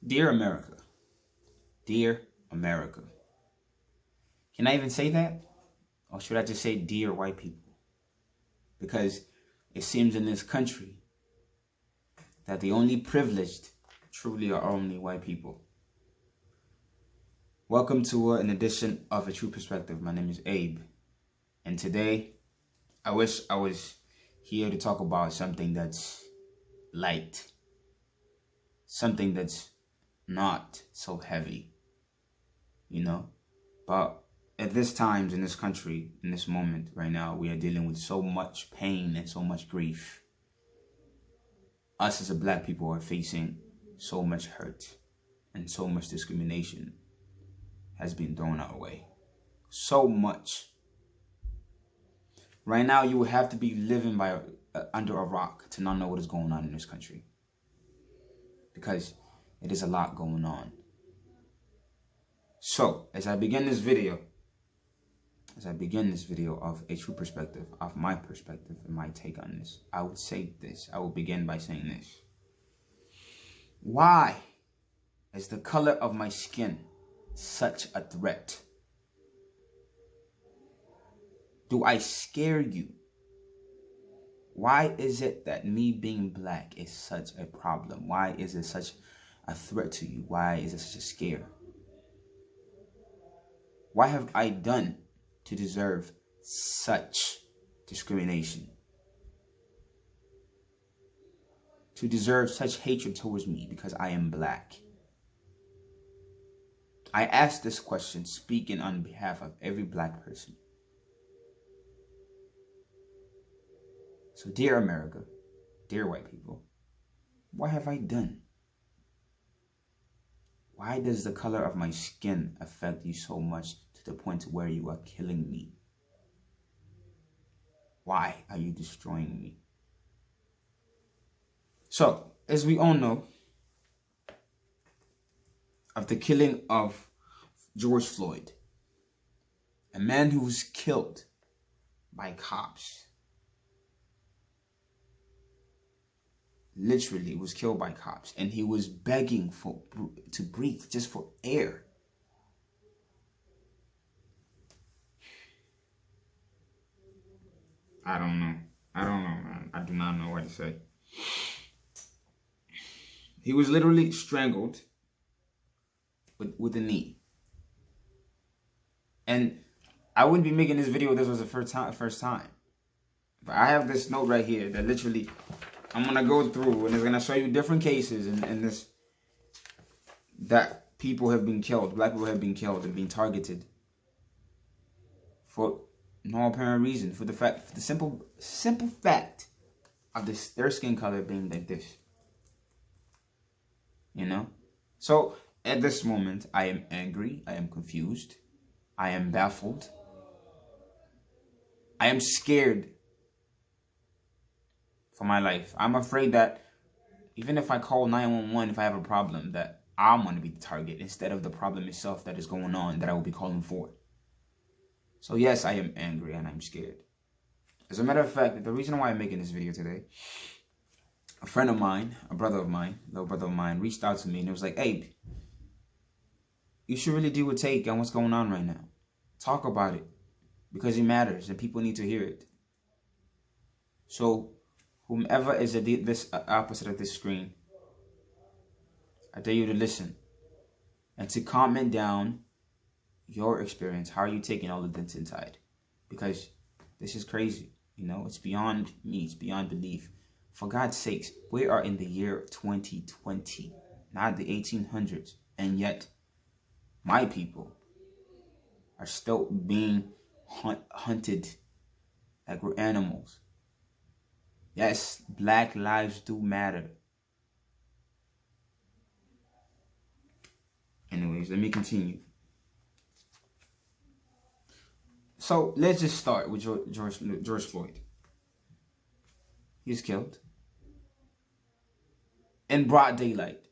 Dear America, dear America. Can I even say that? Or should I just say dear white people? Because it seems in this country that the only privileged truly are only white people. Welcome to an edition of A True Perspective. My name is Abe. And today, I wish I was here to talk about something that's light. Something that's not so heavy, you know? But at this times in this country, in this moment right now, we are dealing with so much pain and so much grief. Us as a black people are facing so much hurt and so much discrimination has been thrown our way. So much. Right now, you would have to be living under a rock to not know what is going on in this country. Because it is a lot going on. So, as I begin this video of A True Perspective, of my perspective and my take on this, I would say this. I will begin by saying this. Why is the color of my skin such a threat? Do I scare you? Why is it that me being black is such a problem? Why is it such a threat to you? Why is it such a scare? What have I done to deserve such discrimination? To deserve such hatred towards me because I am black? I ask this question speaking on behalf of every black person. So, dear America, dear white people, what have I done? Why does the color of my skin affect you so much to the point where you are killing me? Why are you destroying me? So, as we all know, of the killing of George Floyd, a man who was killed by cops, literally was killed by cops, and he was begging to breathe, just for air. I don't know, man. I do not know what to say. He was literally strangled with a knee. And I wouldn't be making this video if this was the first time. But I have this note right here that literally I'm going to go through, and it's going to show you different cases in this, that people have been killed, black people have been killed and been targeted for no apparent reason, for the simple fact of their skin color being like this. You know? So, at this moment, I am angry, I am confused, I am baffled, I am scared for my life. I'm afraid that even if I call 911, if I have a problem, that I'm going to be the target instead of the problem itself that is going on that I will be calling for. So yes, I am angry and I'm scared. As a matter of fact, the reason why I'm making this video today, a friend of mine, little brother of mine, reached out to me and it was like, "Hey, you should really do a take on what's going on right now. Talk about it because it matters and people need to hear it." So, whomever is at this opposite of this screen, I dare you to listen and to comment down your experience. How are you taking all of this inside? Because this is crazy. You know, it's beyond me. It's beyond belief. For God's sakes, we are in the year 2020, not the 1800s. And yet, my people are still being hunted like we're animals. Yes, black lives do matter. Anyways, let me continue. So, let's just start with George Floyd. He's killed in broad daylight.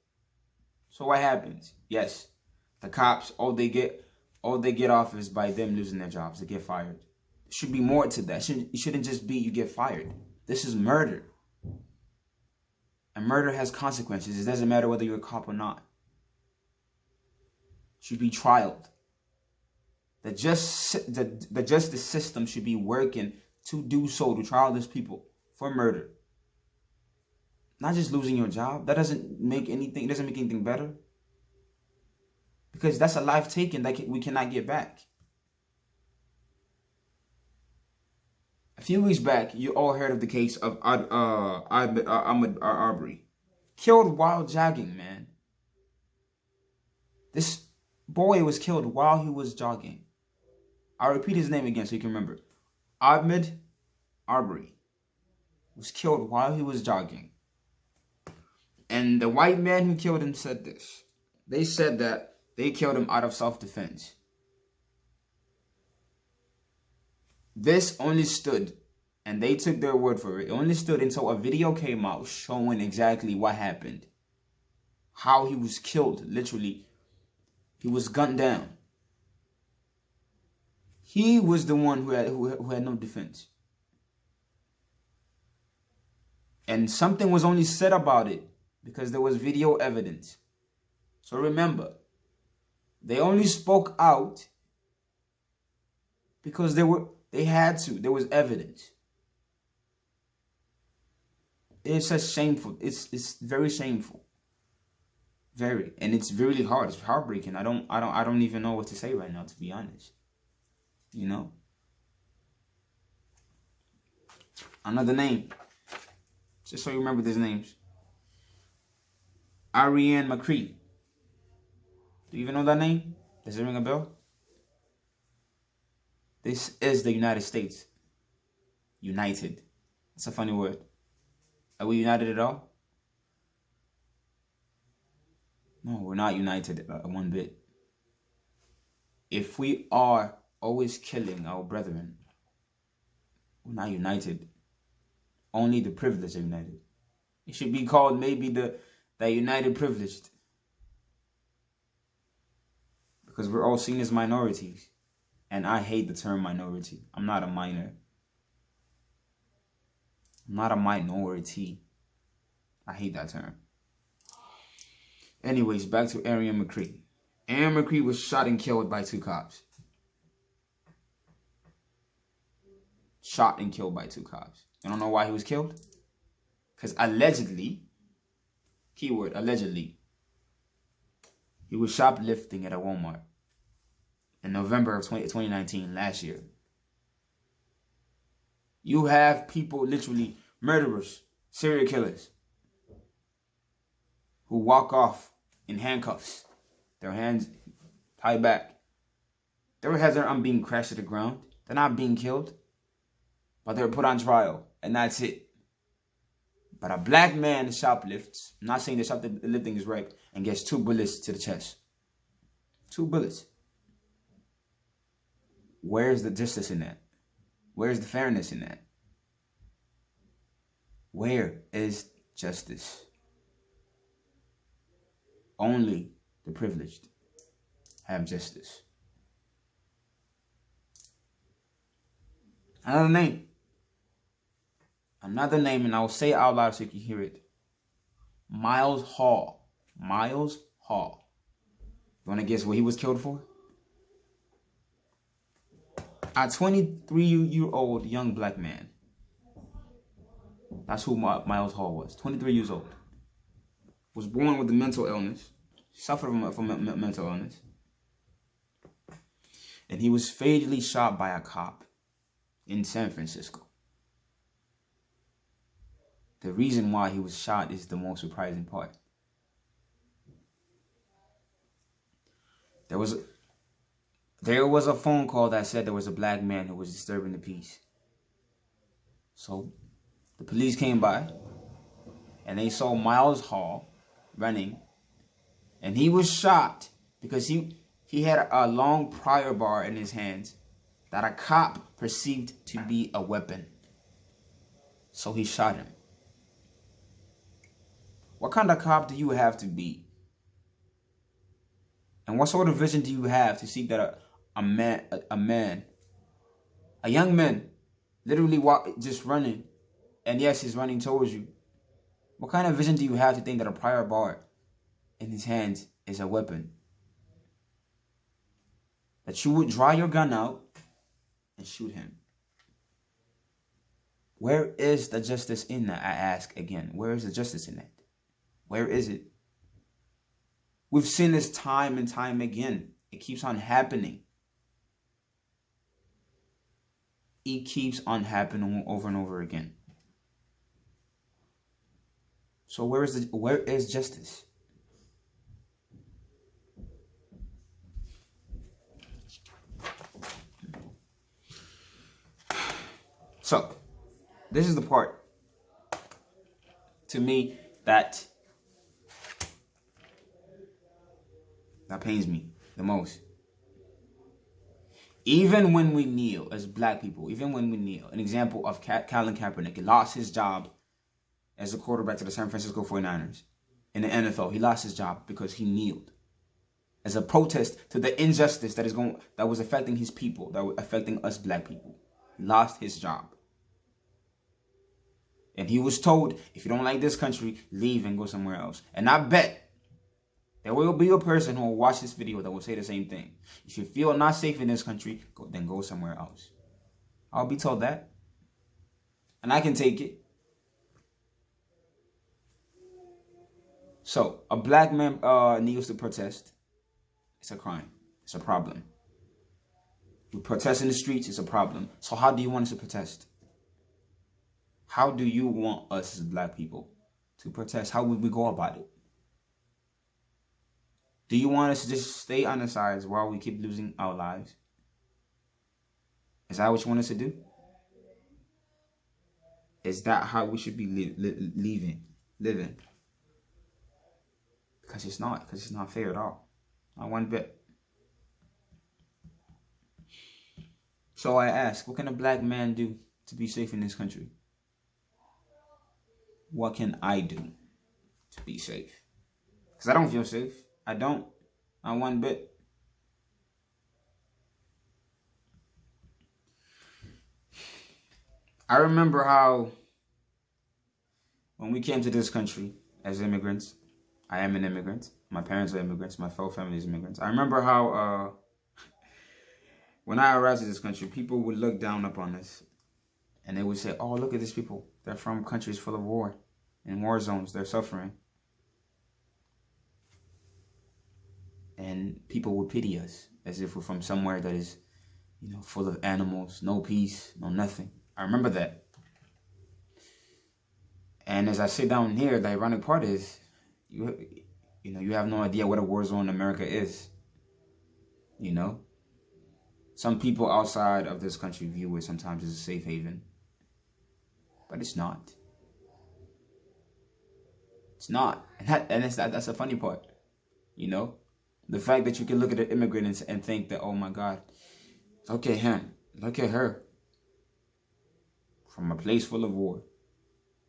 So what happens? Yes, the cops, all they get off is by them losing their jobs. They get fired. There should be more to that. It shouldn't just be you get fired. This is murder. And murder has consequences. It doesn't matter whether you're a cop or not. should be trialed. The justice system should be working to do so, to trial these people for murder. Not just losing your job. That doesn't make anything better. Because that's a life taken that we cannot get back. A few weeks back, you all heard of the case of Ahmaud Arbery. Killed while jogging, man. This boy was killed while he was jogging. I'll repeat his name again so you can remember. Ahmaud Arbery was killed while he was jogging. And the white man who killed him said this. They said that they killed him out of self-defense. This only stood, and they took their word for it, it only stood until a video came out showing exactly what happened. How he was killed, literally. He was gunned down. He was the one who had no defense. And something was only said about it because there was video evidence. So remember, they only spoke out because they had to. There was evidence. It's just shameful. It's very shameful. Very. And it's really hard. It's heartbreaking. I don't even know what to say right now, to be honest. You know? Another name. Just so you remember these names. Ariane McCree. Do you even know that name? Does it ring a bell? This is the United States. United. It's a funny word. Are we united at all? No, we're not united one bit. If we are always killing our brethren, we're not united. Only the privileged are united. It should be called maybe the united privileged. Because we're all seen as minorities. And I hate the term minority. I'm not a minor. I'm not a minority. I hate that term. Anyways, back to Ariane McCree. Ariane McCree was shot and killed by 2 cops. Shot and killed by 2 cops. You don't know why he was killed? Because allegedly, keyword, allegedly, he was shoplifting at a Walmart in November of 2019, last year. You have people, literally murderers, serial killers, who walk off in handcuffs, their hands tied back. Their heads aren't being crashed to the ground. They're not being killed, but they're put on trial, and that's it. But a black man shoplifts, I'm not saying that shoplifting is right, and gets 2 bullets to the chest. 2 bullets. Where's the justice in that? Where's the fairness in that? Where is justice? Only the privileged have justice. Another name. Another name, and I will say it out loud so you can hear it. Miles Hall. Miles Hall. You want to guess what he was killed for? A 23-year-old young black man. That's who Miles Hall was. 23 years old. Was born with a mental illness. Suffered from a mental illness. And he was fatally shot by a cop in San Francisco. The reason why he was shot is the most surprising part. There was a phone call that said there was a black man who was disturbing the peace. So the police came by and they saw Miles Hall running, and he was shot because he had a long prior bar in his hands that a cop perceived to be a weapon. So he shot him. What kind of cop do you have to be? And what sort of vision do you have to see that a young man, literally just running, and yes, he's running towards you. What kind of vision do you have to think that a prior bar in his hands is a weapon? that you would draw your gun out and shoot him. Where is the justice in that? I ask again. Where is the justice in that? Where is it? We've seen this time and time again. It keeps on happening. It keeps on happening over and over again. So where is justice? So this is the part to me that pains me the most. Even when we kneel as black people, even when we kneel, an example of Colin Kaepernick, he lost his job as a quarterback to the San Francisco 49ers in the NFL. He lost his job because he kneeled as a protest to the injustice that was affecting his people, that was affecting us black people. He lost his job. And he was told, if you don't like this country, leave and go somewhere else. And I bet there will be a person who will watch this video that will say the same thing. If you feel not safe in this country, then go somewhere else. I'll be told that. And I can take it. So, a black man kneels to protest. It's a crime. It's a problem. We protest in the streets. It's a problem. So how do you want us to protest? How do you want us as black people to protest? How would we go about it? Do you want us to just stay on the sides while we keep losing our lives? Is that what you want us to do? Is that how we should be living? Because it's not. Because it's not fair at all. Not one bit. So I ask, what can a black man do to be safe in this country? What can I do to be safe? Because I don't feel safe. I don't. Not one bit. I remember how when we came to this country as immigrants, I am an immigrant. My parents are immigrants. My whole family is immigrants. I remember how when I arrived to this country, people would look down upon us. And they would say, oh, look at these people. They're from countries full of war. In war zones, they're suffering. And people would pity us as if we're from somewhere that is, full of animals, no peace, no nothing. I remember that. And as I sit down here, the ironic part is, you have no idea what a war zone in America is. Some people outside of this country view it sometimes as a safe haven. But it's not. It's not. And that's the funny part. The fact that you can look at an immigrant and think that, oh my God, look at him, look at her. From a place full of war.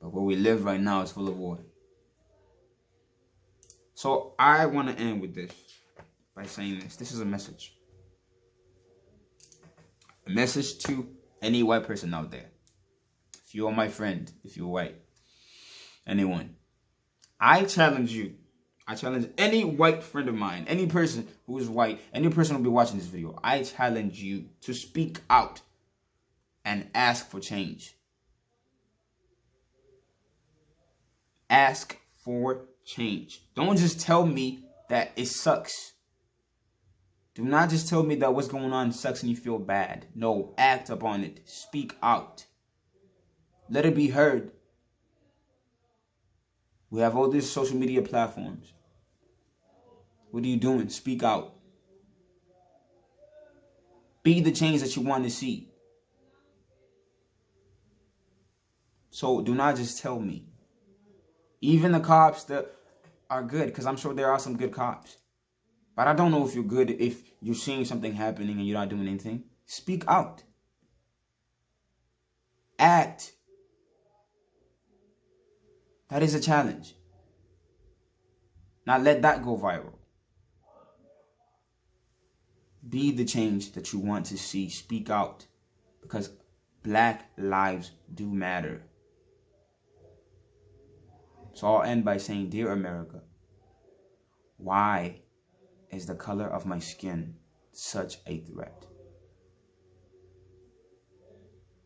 But where we live right now is full of war. So I want to end with this by saying this. This is a message. A message to any white person out there. If you are my friend, if you're white, anyone, I challenge you. I challenge any white friend of mine, any person who is white, any person who will be watching this video. I challenge you to speak out and ask for change. Ask for change. Don't just tell me that it sucks. Do not just tell me that what's going on sucks and you feel bad. No, act upon it. Speak out. Let it be heard. We have all these social media platforms. What are you doing? Speak out. Be the change that you want to see. So do not just tell me. Even the cops that are good, because I'm sure there are some good cops. But I don't know if you're good if you're seeing something happening and you're not doing anything. Speak out. Act. That is a challenge. Now let that go viral. Be the change that you want to see. Speak out. Because black lives do matter. So I'll end by saying, Dear America, why is the color of my skin such a threat.